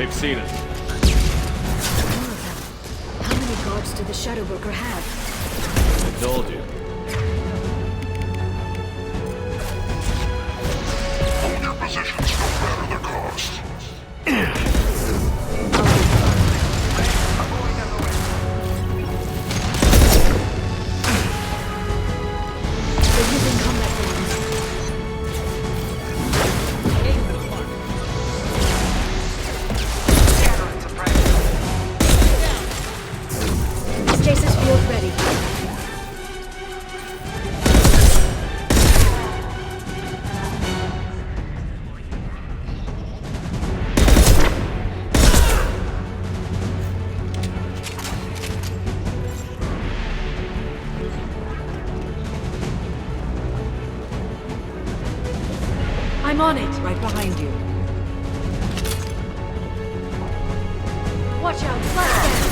They've seen us. More of them. How many guards do the Shadow Broker have? I told you. Hold your positions no matter the cost. They're using combat weapons. Stasis field ready. I'm on it, right behind you. Watch out, flashbang!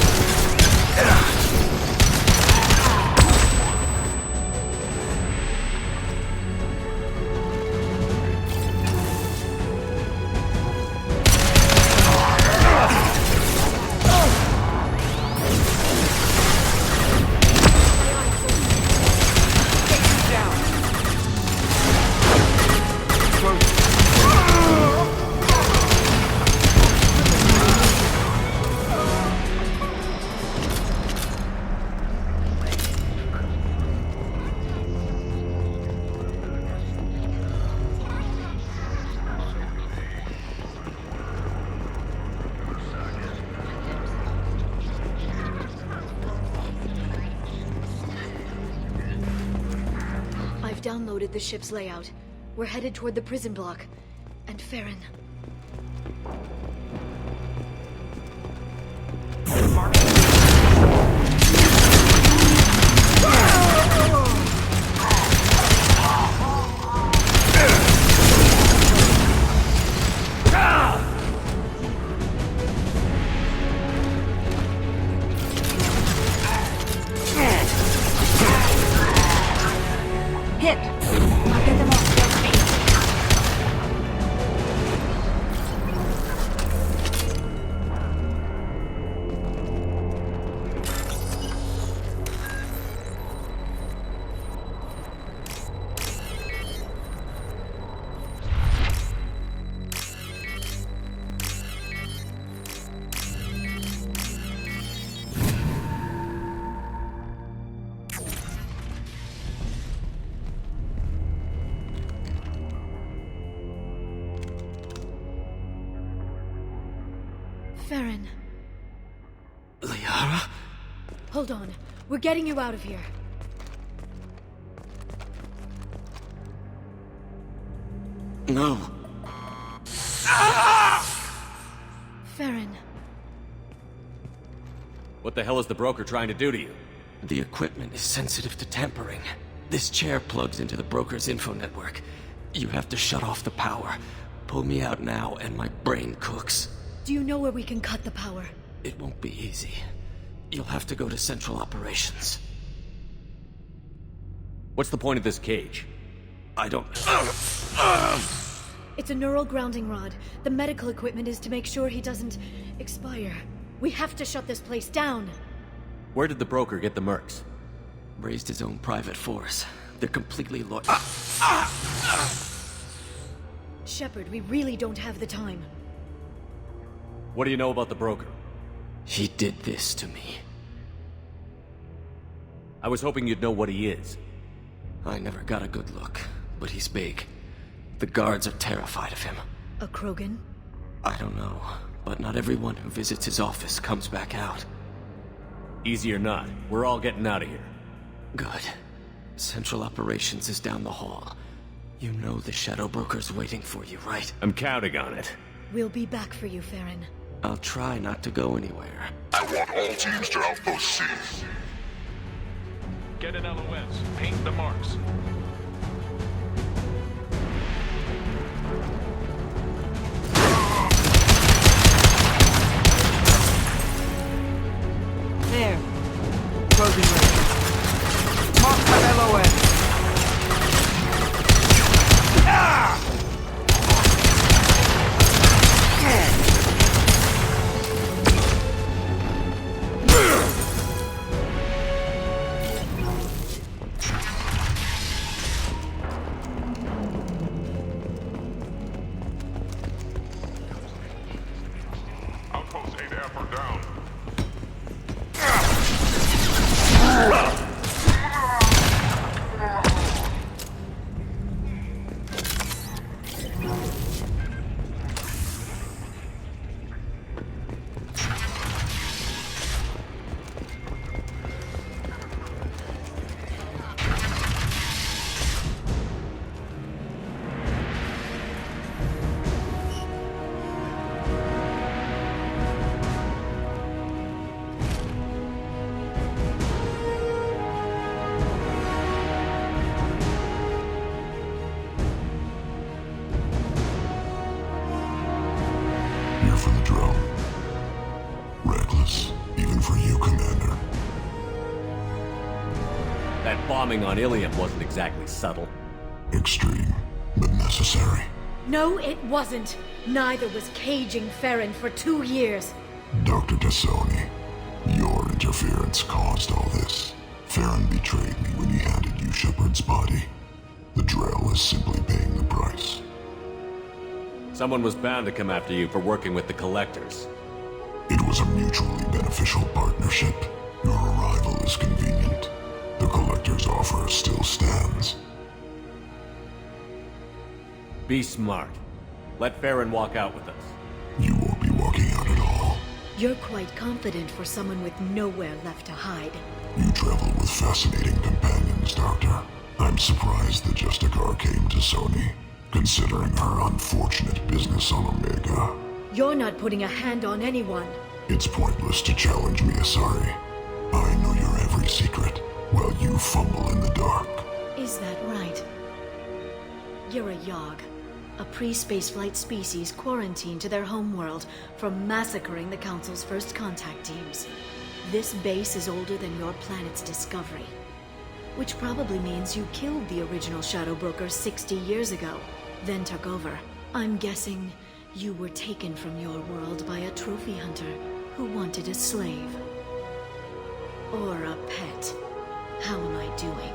I've downloaded the ship's layout. We're headed toward the prison block. And Farron. Hit! I'll get them off. Farron. Liara? Hold on. We're getting you out of here. No. Farron. What the hell is the broker trying to do to you? The equipment is sensitive to tampering. This chair plugs into the broker's info network. You have to shut off the power. Pull me out now and my brain cooks. Do you know where we can cut the power? It won't be easy. You'll have to go to Central Operations. What's the point of this cage? I don't... It's a neural grounding rod. The medical equipment is to make sure he doesn't expire. We have to shut this place down. Where did the broker get the mercs? Raised his own private force. They're completely Shepard, we really don't have the time. What do you know about the broker? He did this to me. I was hoping you'd know what he is. I never got a good look, but he's big. The guards are terrified of him. A Krogan? I don't know, but not everyone who visits his office comes back out. Easy or not, we're all getting out of here. Good. Central Operations is down the hall. You know the Shadow Broker's waiting for you, right? I'm counting on it. We'll be back for you, Farron. I'll try not to go anywhere. I want all teams to Outpost C. Get an LOS. Paint the marks. There. Closing range. Mark my LOS. down. Here for the drone. Reckless, even for you, Commander. That bombing on Ilium wasn't exactly subtle. Extreme, but necessary. No, it wasn't. Neither was caging Farron for 2 years. Dr. Tassoni, your interference caused all this. Farron betrayed me when he handed you Shepard's body. The Drell is simply paying the price. Someone was bound to come after you for working with the Collectors. It was a mutually beneficial partnership. Your arrival is convenient. The Collector's offer still stands. Be smart. Let Farron walk out with us. You won't be walking out at all. You're quite confident for someone with nowhere left to hide. You travel with fascinating companions, Doctor. I'm surprised the Justicar came to Sony, considering her unfortunate business on Omega. You're not putting a hand on anyone. It's pointless to challenge me, Asari. I know your every secret, while you fumble in the dark. Is that right? You're a Yogg, a pre-spaceflight species quarantined to their homeworld from massacring the Council's first contact teams. This base is older than your planet's discovery, which probably means you killed the original Shadow Broker 60 years ago, then took over. I'm guessing you were taken from your world by a trophy hunter who wanted a slave. Or a pet. How am I doing?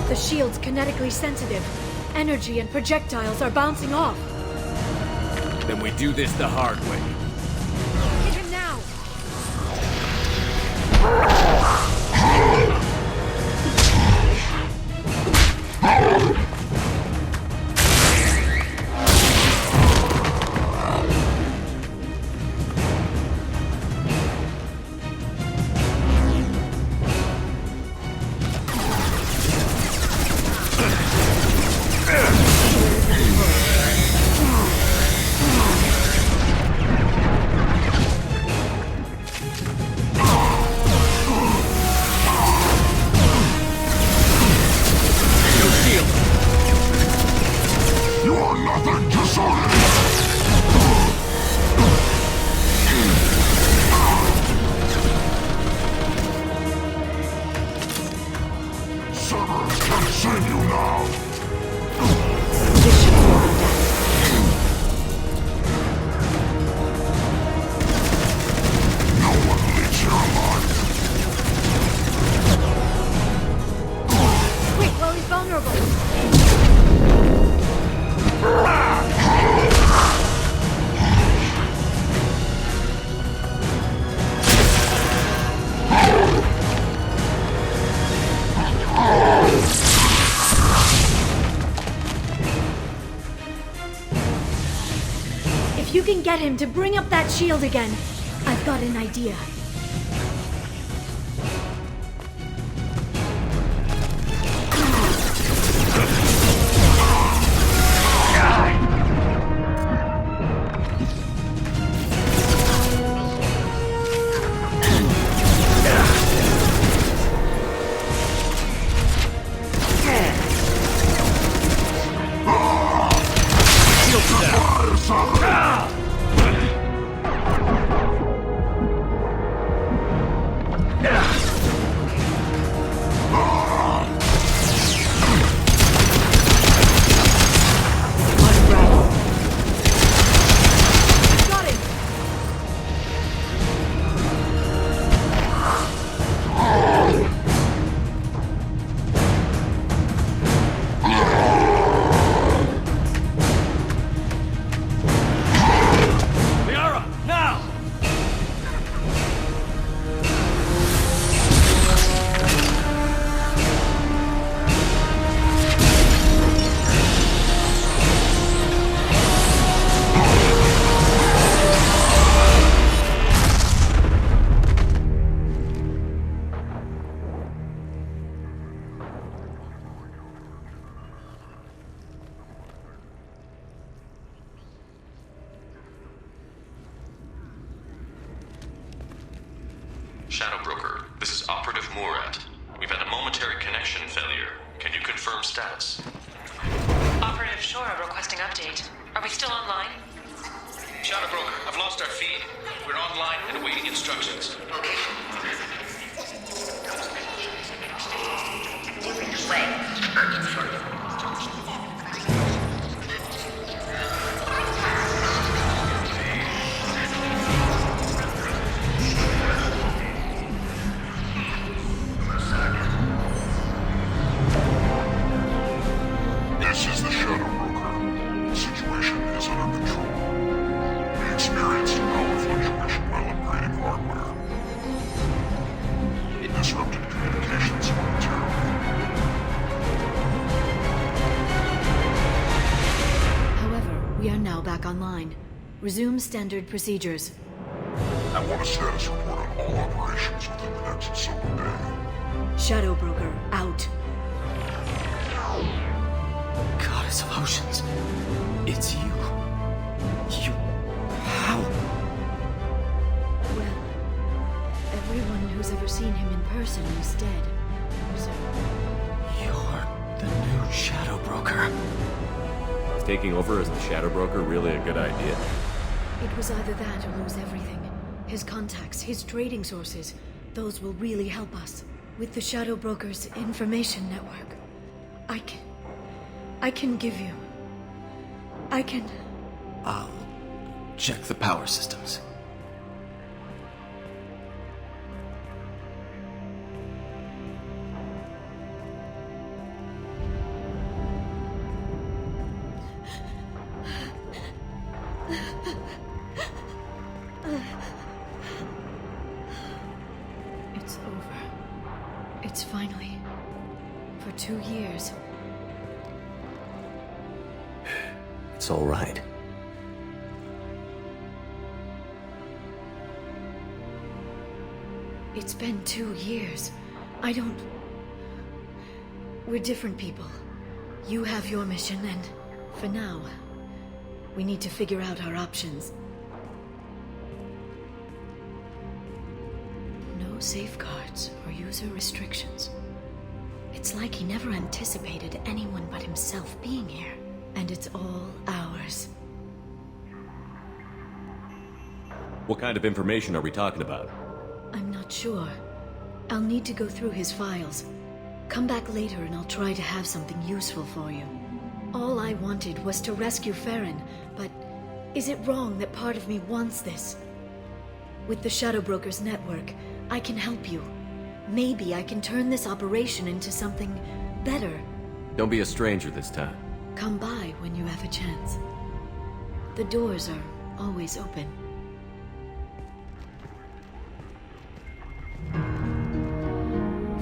The shield's kinetically sensitive. Energy and projectiles are bouncing off. Then we do this the hard way. Hit him now! You are nothing to Sony! Servers can save you now! This should slow him down. No one leaves here alive! Quick, while he's vulnerable! If you can get him to bring up that shield again, I've got an idea. Shadow Broker, this is Operative Murat. We've had a momentary connection failure. Can you confirm status? Operative Shora requesting update. Are we still online? Shadow Broker, I've lost our feed. We're online and awaiting instructions. Location. This is the Shadow Broker. The situation is under control. We experienced a power fluctuation while upgrading hardware. It disrupted communications momentarily. However, we are now back online. Resume standard procedures. I want a status report on all operations within the next solar day. Shadow Broker, out. Goddess of Oceans. It's you. You... How? Well, everyone who's ever seen him in person is dead. So, You're the new Shadow Broker. Is taking over as the Shadow Broker really a good idea? it was either that or lose everything. His contacts, his trading sources, those will really help us. With the Shadow Broker's information network, I can give you... I'll check the power systems. It's over. It's finally... For 2 years. It's all right. It's been 2 years. I don't... We're different people. You have your mission, and for now, we need to figure out our options. No safeguards or user restrictions. It's like he never anticipated anyone but himself being here. And it's all ours. What kind of information are we talking about? I'm not sure. I'll need to go through his files. Come back later and I'll try to have something useful for you. All I wanted was to rescue Farron, but is it wrong that part of me wants this? With the Shadow Broker's network, I can help you. Maybe I can turn this operation into something better. Don't be a stranger this time. Come by when you have a chance. The doors are always open.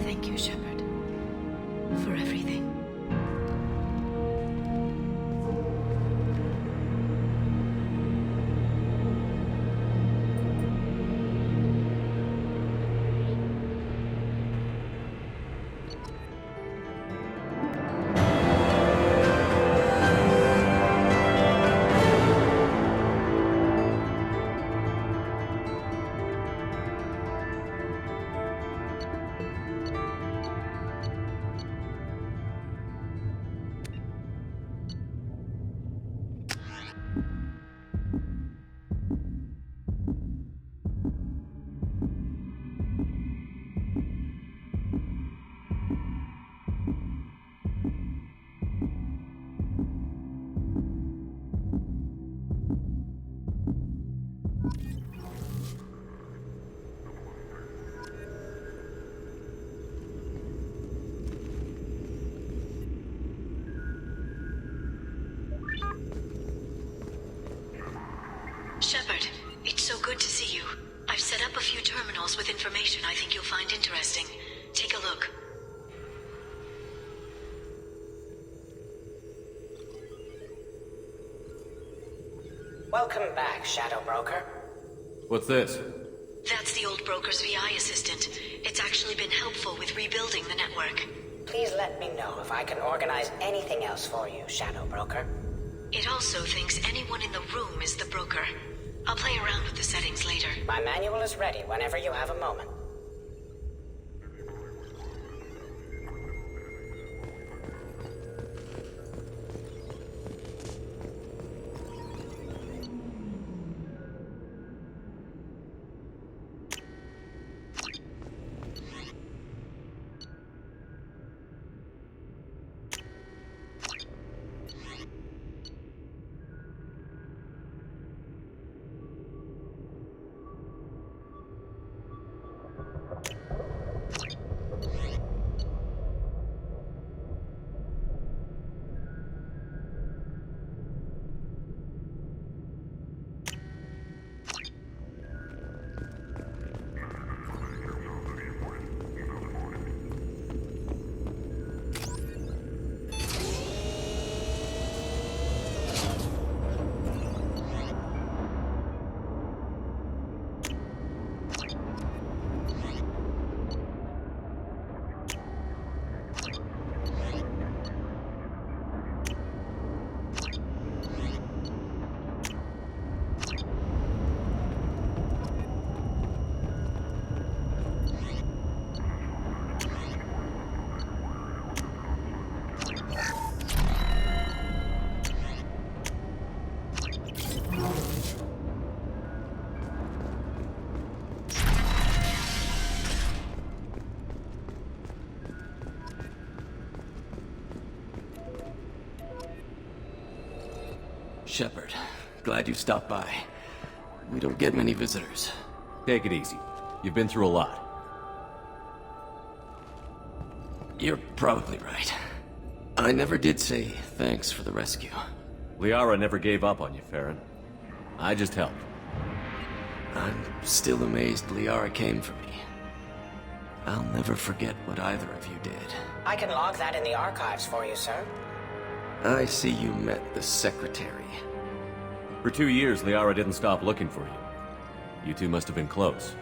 Thank you, Shepard, for everything. Shepard, it's so good to see you. I've set up a few terminals with information I think you'll find interesting. Take a look. Welcome back, Shadow Broker. What's this? That's the old broker's VI assistant. It's actually been helpful with rebuilding the network. Please let me know if I can organize anything else for you, Shadow Broker. It also thinks anyone in the room is the broker. I'll play around with the settings later. My manual is ready whenever you have a moment. Shepard. Glad you stopped by. We don't get many visitors. Take it easy. You've been through a lot. You're probably right. I never did say thanks for the rescue. Liara never gave up on you, Farron. I just helped. I'm still amazed Liara came for me. I'll never forget what either of you did. I can log that in the archives for you, sir. I see you met the secretary. For 2 years, Liara didn't stop looking for you. You two must have been close.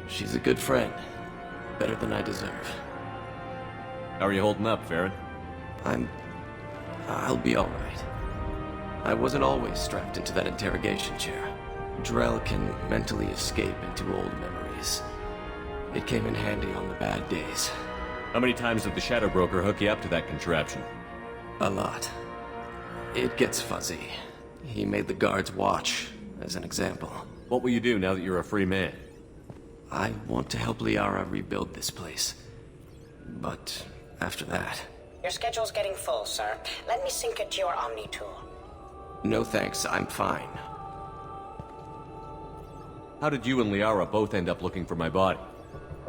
She's a good friend. Better than I deserve. How are you holding up, Farron? I'll be alright. I wasn't always strapped into that interrogation chair. Drell can mentally escape into old memories. It came in handy on the bad days. How many times did the Shadow Broker hook you up to that contraption? A lot. It gets fuzzy. He made the guards watch, as an example. What will you do now that you're a free man? I want to help Liara rebuild this place. But after that... Your schedule's getting full, sir. Let me sync it to your Omni tool. No thanks, I'm fine. How did you and Liara both end up looking for my body?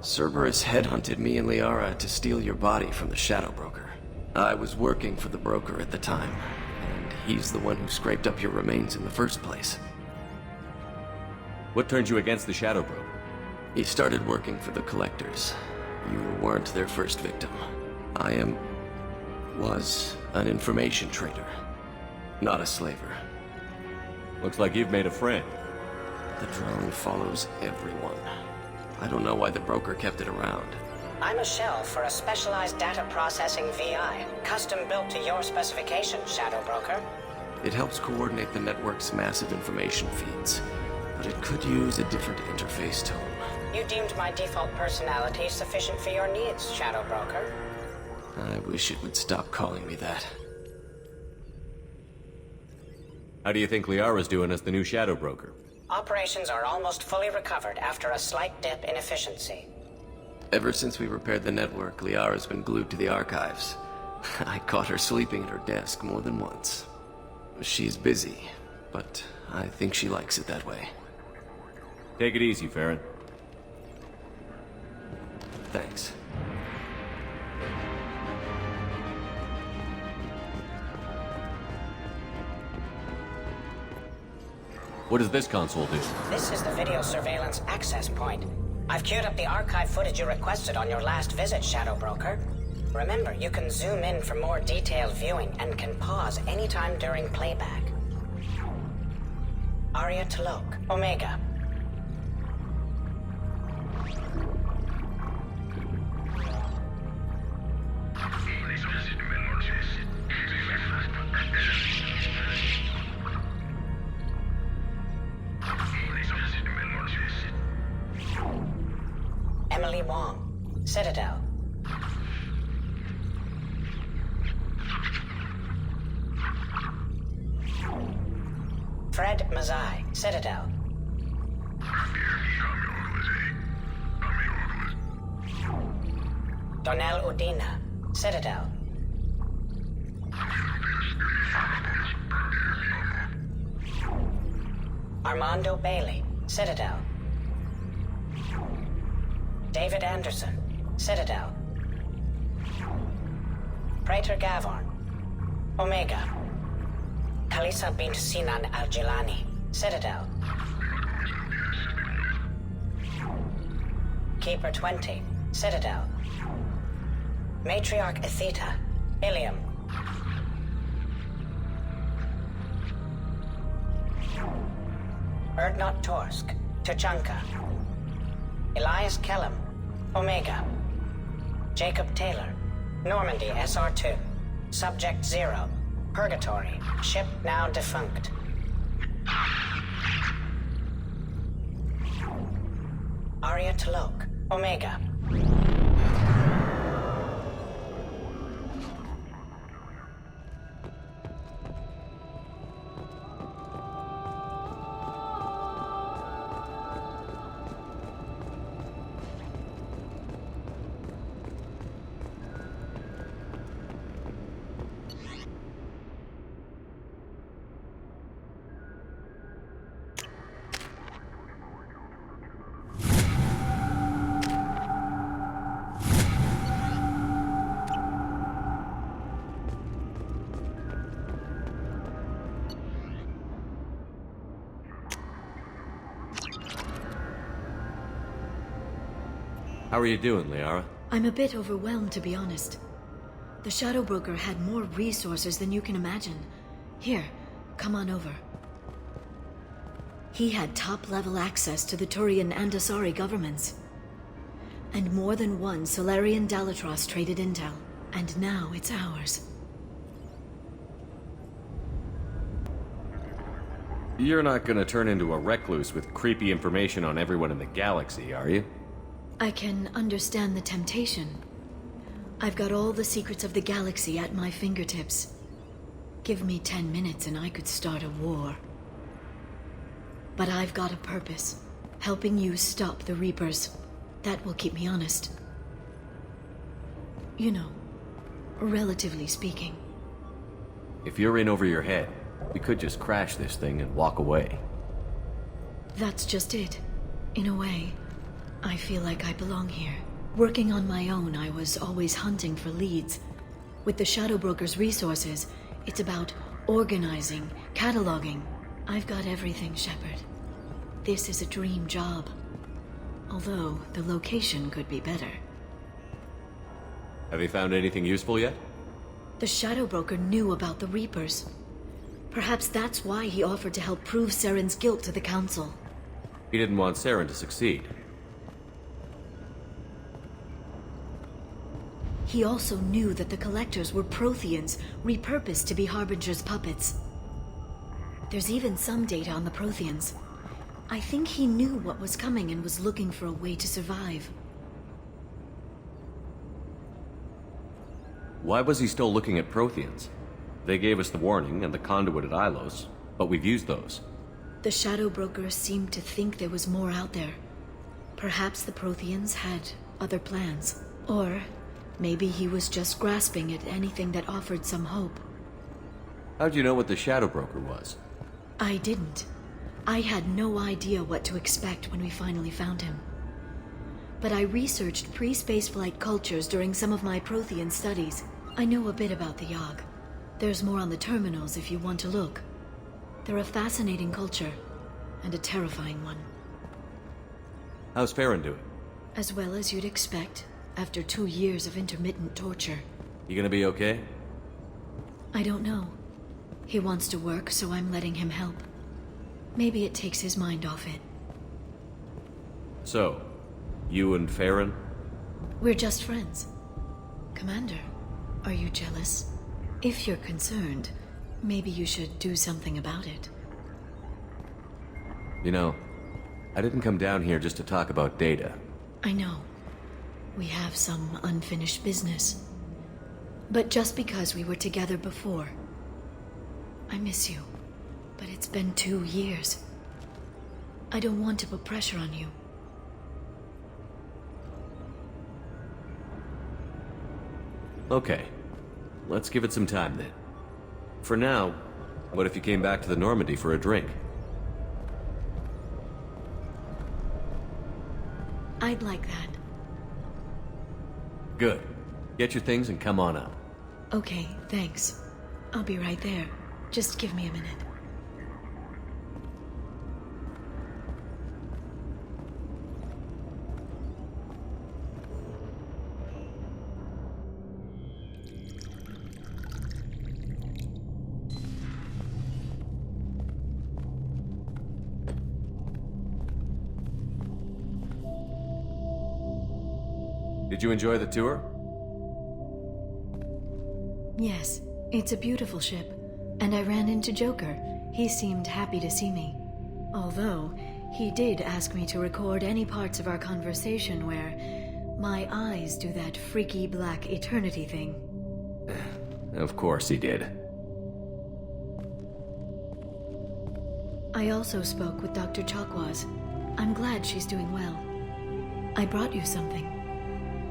Cerberus headhunted me and Liara to steal your body from the Shadow Broker. I was working for the broker at the time, and he's the one who scraped up your remains in the first place. What turned you against the Shadow Broker? He started working for the Collectors. You weren't their first victim. Was an information trader, not a slaver. Looks like you've made a friend. The drone follows everyone. I don't know why the broker kept it around. I'm a shell for a specialized data processing VI, custom built to your specifications, Shadow Broker. It helps coordinate the network's massive information feeds, but it could use a different interface tone. You deemed my default personality sufficient for your needs, Shadow Broker. I wish it would stop calling me that. How do you think Liara's doing as the new Shadow Broker? Operations are almost fully recovered after a slight dip in efficiency. Ever since we repaired the network, Liara's been glued to the archives. I caught her sleeping at her desk more than once. She's busy, but I think she likes it that way. Take it easy, Farron. Thanks. What does this console do? This is the video surveillance access point. I've queued up the archive footage you requested on your last visit, Shadow Broker. Remember, you can zoom in for more detailed viewing and can pause anytime during playback. Aria Talok, Omega. Emily Wong, Citadel. Fred Mazai, Citadel. Donnell Udina, Citadel. Armando Bailey, Citadel. David Anderson, Citadel. Praetor Gavorn, Omega. Khalisa bint Sinan Al-Jilani, Citadel. Keeper 20, Citadel. Matriarch Etheta, Ilium. Erdnot Torsk, Tuchanka. Elias Kellum, Omega. Jacob Taylor, Normandy SR2. Subject 0, Purgatory, ship now defunct. Aria Talok, Omega. How are you doing, Liara? I'm a bit overwhelmed, to be honest. The Shadow Broker had more resources than you can imagine. Here, come on over. He had top-level access to the Turian and Asari governments. And more than one Solarian Dalatros traded intel. And now it's ours. You're not gonna turn into a recluse with creepy information on everyone in the galaxy, are you? I can understand the temptation. I've got all the secrets of the galaxy at my fingertips. Give me 10 minutes and I could start a war. But I've got a purpose. Helping you stop the Reapers. That will keep me honest. You know, relatively speaking. If you're in over your head, we could just crash this thing and walk away. That's just it. In a way, I feel like I belong here. Working on my own, I was always hunting for leads. With the Shadow Broker's resources, it's about organizing, cataloging. I've got everything, Shepard. This is a dream job. Although, the location could be better. Have you found anything useful yet? The Shadow Broker knew about the Reapers. Perhaps that's why he offered to help prove Saren's guilt to the Council. He didn't want Saren to succeed. He also knew that the Collectors were Protheans, repurposed to be Harbinger's puppets. There's even some data on the Protheans. I think he knew what was coming and was looking for a way to survive. Why was he still looking at Protheans? They gave us the warning and the conduit at Ilos, but we've used those. The Shadow Broker seemed to think there was more out there. Perhaps the Protheans had other plans. Or maybe he was just grasping at anything that offered some hope. How'd you know what the Shadow Broker was? I didn't. I had no idea what to expect when we finally found him. But I researched pre-spaceflight cultures during some of my Prothean studies. I know a bit about the Yogg. There's more on the terminals if you want to look. They're a fascinating culture, and a terrifying one. How's Farron doing? As well as you'd expect, after 2 years of intermittent torture. You gonna be okay? I don't know. He wants to work, so I'm letting him help. Maybe it takes his mind off it. So, you and Farron? We're just friends. Commander, are you jealous? If you're concerned, maybe you should do something about it. You know, I didn't come down here just to talk about data. I know. We have some unfinished business. But just because we were together before, I miss you. But it's been 2 years. I don't want to put pressure on you. Okay. Let's give it some time then. For now, what if you came back to the Normandy for a drink? I'd like that. Good. Get your things and come on up. Okay, thanks. I'll be right there. Just give me a minute. Did you enjoy the tour? Yes, it's a beautiful ship. And I ran into Joker. He seemed happy to see me. Although, he did ask me to record any parts of our conversation where my eyes do that freaky black eternity thing. Of course he did. I also spoke with Dr. Chakwas. I'm glad she's doing well. I brought you something.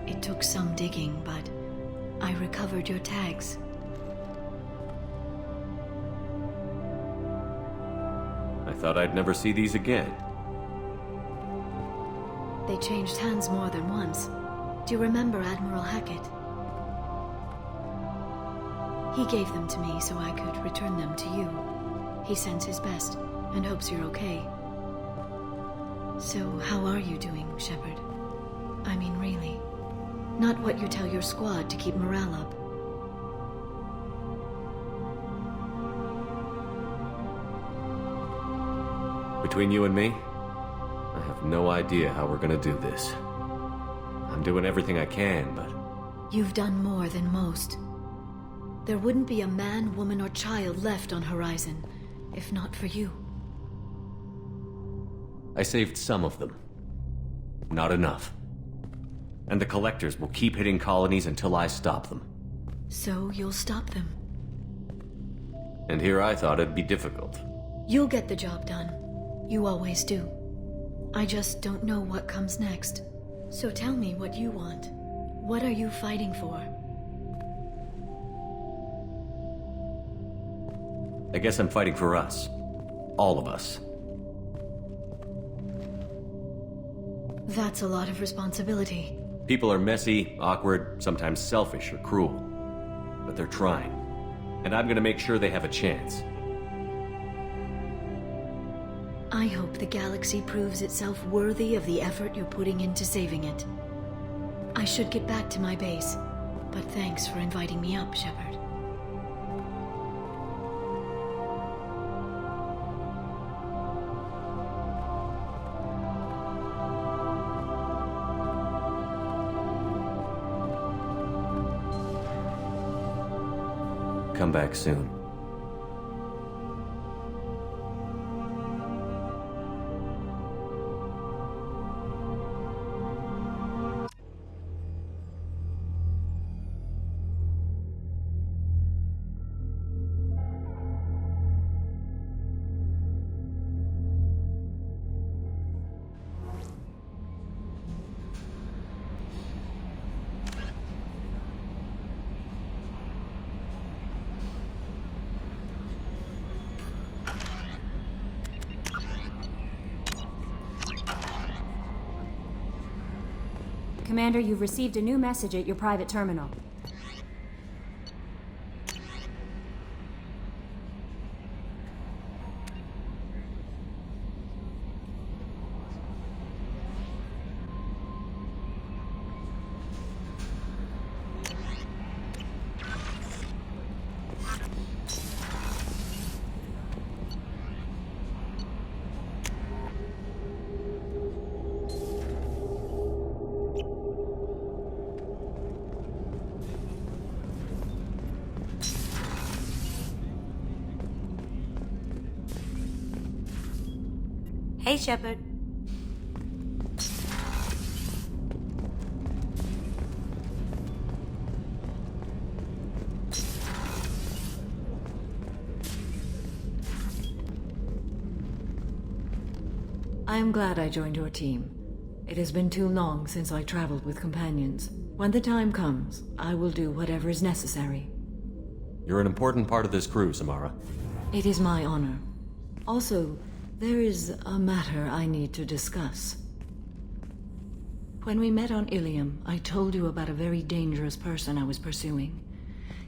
It took some digging, but I recovered your tags. I thought I'd never see these again. They changed hands more than once. Do you remember Admiral Hackett? He gave them to me so I could return them to you. He sends his best and hopes you're okay. So, how are you doing, Shepard? I mean, really. Not what you tell your squad to keep morale up. Between you and me, I have no idea how we're gonna do this. I'm doing everything I can, but... You've done more than most. There wouldn't be a man, woman, or child left on Horizon, if not for you. I saved some of them. Not enough. And the collectors will keep hitting colonies until I stop them. So you'll stop them. And here I thought it'd be difficult. You'll get the job done. You always do. I just don't know what comes next. So tell me what you want. What are you fighting for? I guess I'm fighting for us. All of us. That's a lot of responsibility. People are messy, awkward, sometimes selfish or cruel. But they're trying. And I'm gonna make sure they have a chance. I hope the galaxy proves itself worthy of the effort you're putting into saving it. I should get back to my base, but thanks for inviting me up, Shepard. Come back soon. Commander, you've received a new message at your private terminal. Hey, Shepard. I am glad I joined your team. It has been too long since I traveled with companions. When the time comes, I will do whatever is necessary. You're an important part of this crew, Samara. It is my honor. Also, there is a matter I need to discuss. When we met on Ilium, I told you about a very dangerous person I was pursuing.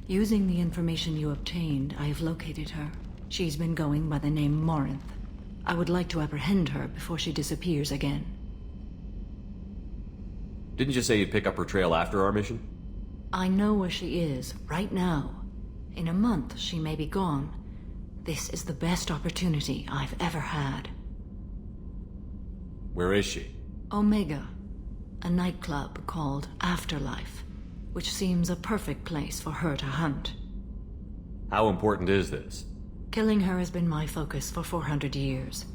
Using the information you obtained, I have located her. She's been going by the name Morinth. I would like to apprehend her before she disappears again. Didn't you say you'd pick up her trail after our mission? I know where she is, right now. In a month, she may be gone. This is the best opportunity I've ever had. Where is she? Omega, a nightclub called Afterlife, which seems a perfect place for her to hunt. How important is this? Killing her has been my focus for 400 years.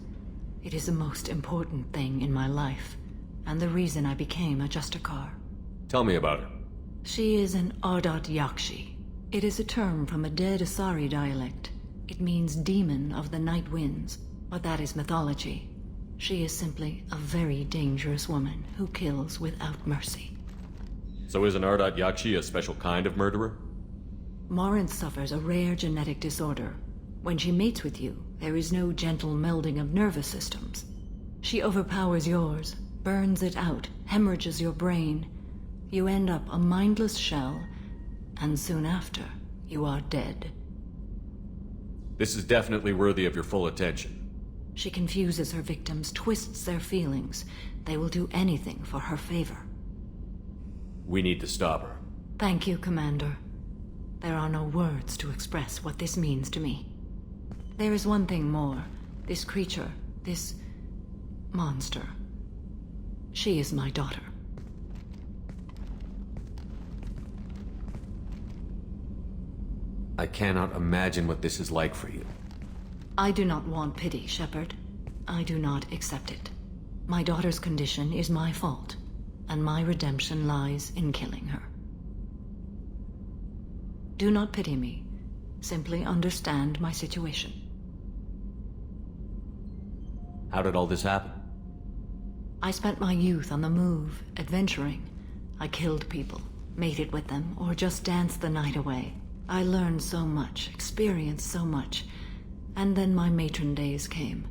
It is the most important thing in my life, and the reason I became a Justicar. Tell me about her. She is an Ardat Yakshi. It is a term from a dead Asari dialect. It means demon of the night winds, but that is mythology. She is simply a very dangerous woman who kills without mercy. So is an Ardat Yakshi a special kind of murderer? Morinth suffers a rare genetic disorder. When she mates with you, there is no gentle melding of nervous systems. She overpowers yours, burns it out, hemorrhages your brain. You end up a mindless shell, and soon after, you are dead. This is definitely worthy of your full attention. She confuses her victims, twists their feelings. They will do anything for her favor. We need to stop her. Thank you, Commander. There are no words to express what this means to me. There is one thing more. This creature, this monster. She is my daughter. I cannot imagine what this is like for you. I do not want pity, Shepard. I do not accept it. My daughter's condition is my fault, and my redemption lies in killing her. Do not pity me. Simply understand my situation. How did all this happen? I spent my youth on the move, adventuring. I killed people, mated with them, or just danced the night away. I learned so much, experienced so much, and then my matron days came.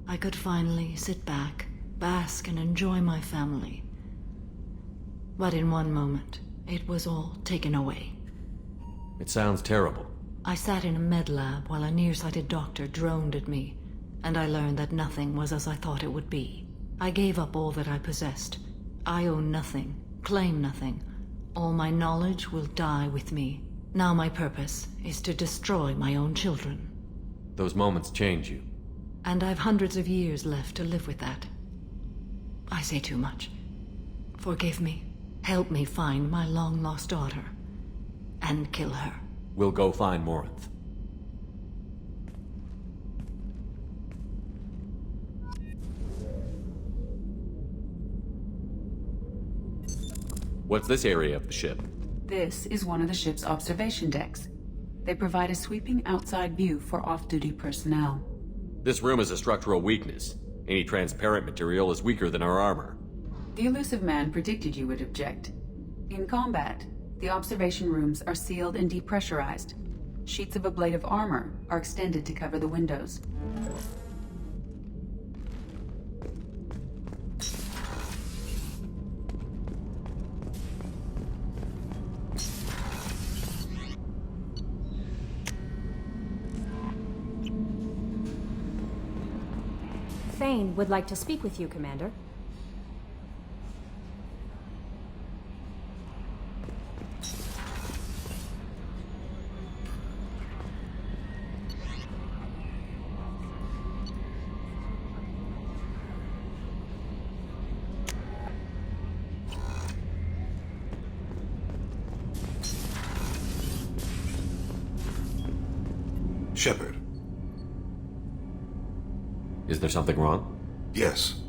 I could finally sit back, bask, and enjoy my family. But in one moment, it was all taken away. It sounds terrible. I sat in a med lab while a nearsighted doctor droned at me, and I learned that nothing was as I thought it would be. I gave up all that I possessed. I own nothing, claim nothing. All my knowledge will die with me. Now my purpose is to destroy my own children. Those moments change you. And I've hundreds of years left to live with that. I say too much. Forgive me. Help me find my long-lost daughter. And kill her. We'll go find Morinth. What's this area of the ship? This is one of the ship's observation decks. They provide a sweeping outside view for off-duty personnel. This room is a structural weakness. Any transparent material is weaker than our armor. The elusive man predicted you would object. In combat, the observation rooms are sealed and depressurized. Sheets of ablative armor are extended to cover the windows. Thane would like to speak with you, Commander. Shepard. Is there something wrong? Yes.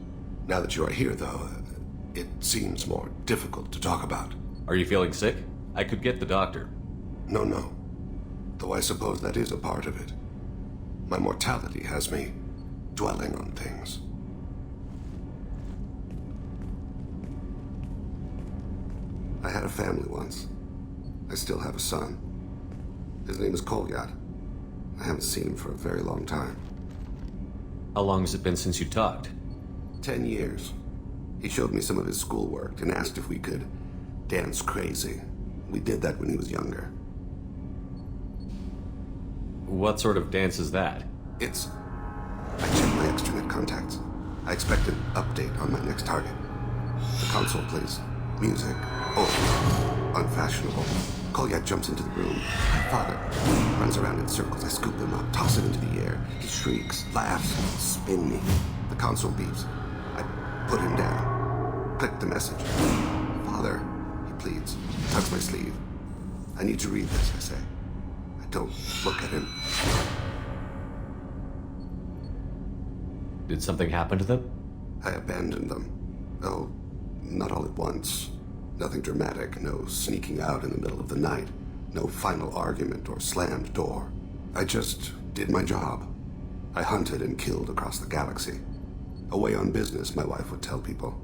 Now that you are here, though, it seems more difficult to talk about. Are you feeling sick? I could get the doctor. No. Though I suppose that is a part of it. My mortality has me dwelling on things. I had a family once. I still have a son. His name is Kolyat. I haven't seen him for a very long time. How long has it been since you talked? 10 years. He showed me some of his schoolwork and asked if we could dance crazy. We did that when he was younger. What sort of dance is that? I checked my extranet contacts. I expect an update on my next target. The console plays music. Oh, unfashionable. Kolyat jumps into the room. My father runs around in circles. I scoop him up, toss him into the air. He shrieks, laughs, spin me. The console beeps. I put him down. Click the message. Father, he pleads. Tugs my sleeve. I need to read this, I say. I don't look at him. Did something happen to them? I abandoned them. Oh, not all at once. Nothing dramatic, no sneaking out in the middle of the night, no final argument or slammed door. I just did my job. I hunted and killed across the galaxy. Away on business, my wife would tell people.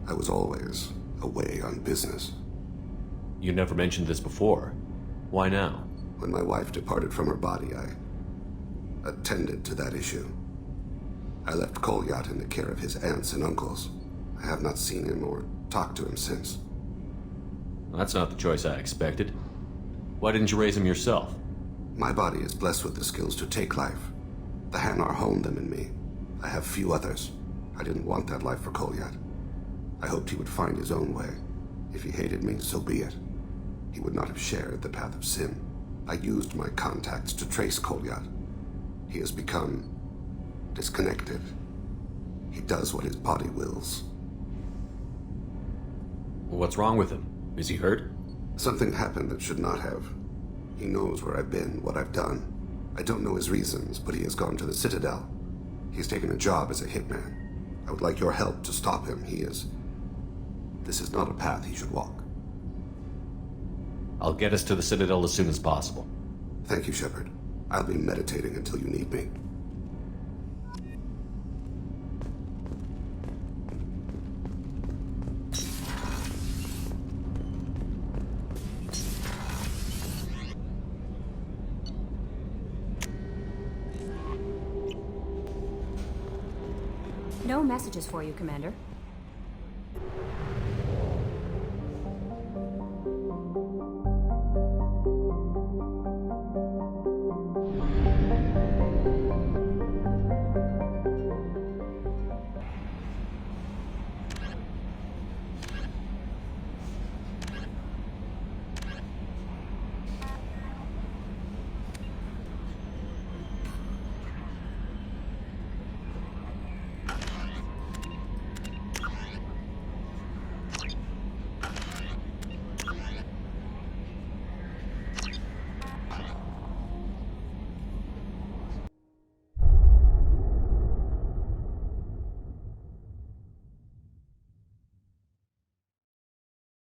I was always away on business. You never mentioned this before. Why now? When my wife departed from her body, I attended to that issue. I left Kolyat in the care of his aunts and uncles. I have not seen him or talked to him since. That's not the choice I expected. Why didn't you raise him yourself? My body is blessed with the skills to take life. The Hanar honed them in me. I have few others. I didn't want that life for Kolyat. I hoped he would find his own way. If he hated me, so be it. He would not have shared the path of sin. I used my contacts to trace Kolyat. He has become disconnected. He does what his body wills. What's wrong with him? Is he hurt? Something happened that should not have. He knows where I've been, what I've done. I don't know his reasons, but he has gone to the Citadel. He's taken a job as a hitman. I would like your help to stop him. This is not a path he should walk. I'll get us to the Citadel as soon as possible. Thank you, Shepard. I'll be meditating until you need me. No messages for you, Commander.